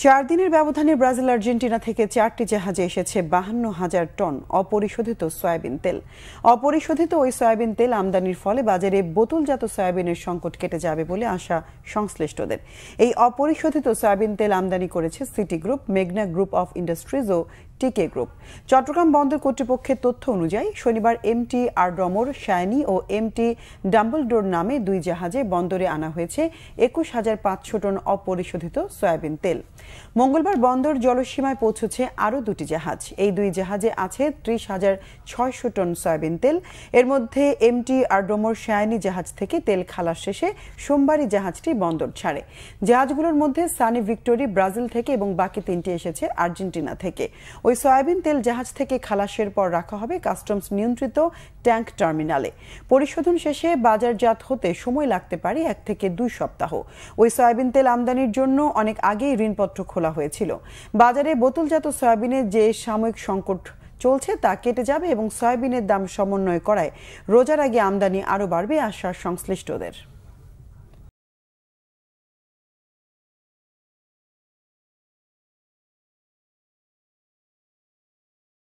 4 দিনের ব্যবধানে Brazil Argentina থেকে 4টি জাহাজে এসেছে 52,000 টন অপরিশোধিত সয়াবিন তেল। অপরিশোধিত ওই সয়াবিন তেল আমদানির ফলে বাজারে বোতলজাত সয়াবিনের সংকট কেটে যাবে বলে আশা সংশ্লিষ্টদের। এই অপরিশোধিত সয়াবিন তেল আমদানি করেছে সিটি গ্রুপ, মেঘনা গ্রুপ অফ ইন্ডাস্ট্রিজ ও টিকে গ্রুপ। চট্টগ্রাম বন্দর কর্তৃপক্ষের তথ্য অনুযায়ী শনিবার এমটি আরডমর, শায়নি ও এমটি ডাম্বলডোর নামে 2 জাহাজে বন্দরে আনা হয়েছে 21,500 টন অপরিশোধিত সয়াবিন তেল। মঙ্গলবার বন্দর জলসীমায় পৌঁছেছে আরও 2টি জাহাজ। এই 2 জাহাজে আছে 30,600 টন সয়াবিন তেল। এর মধ্যে এমটি আরডমর শায়নি জাহাজ থেকে তেল খালাস শেষে সোমবারই জাহাজটি বন্দর ছাড়ে। জাহাজগুলোর মধ্যে সানি ভিক্টোরি ব্রাজিল থেকে এবং বাকি 3টি এসেছে আর্জেন্টিনা থেকে। ওই সয়াবিন তেল জাহাজ থেকে খালাসের পর রাখা হবে কাস্টমস নিয়ন্ত্রিত ট্যাঙ্ক টার্মিনালে। পরিশোধন শেষে বাজারজাত হতে সময় লাগতে পারে 1 থেকে 2 সপ্তাহ। ওই সয়াবিন তেল আমদানির জন্য অনেক আগেই ঋণপত্র খোলা হয়েছিল। বাজারে বোতলজাত সয়াবিনের যে সাময়িক সংকট চলছে তা কেটে যাবে এবং সয়াবিনের দাম সমন্বয় করায় রোজার আগে আমদানি আরও বাড়বে আশা সংশ্লিষ্টদের।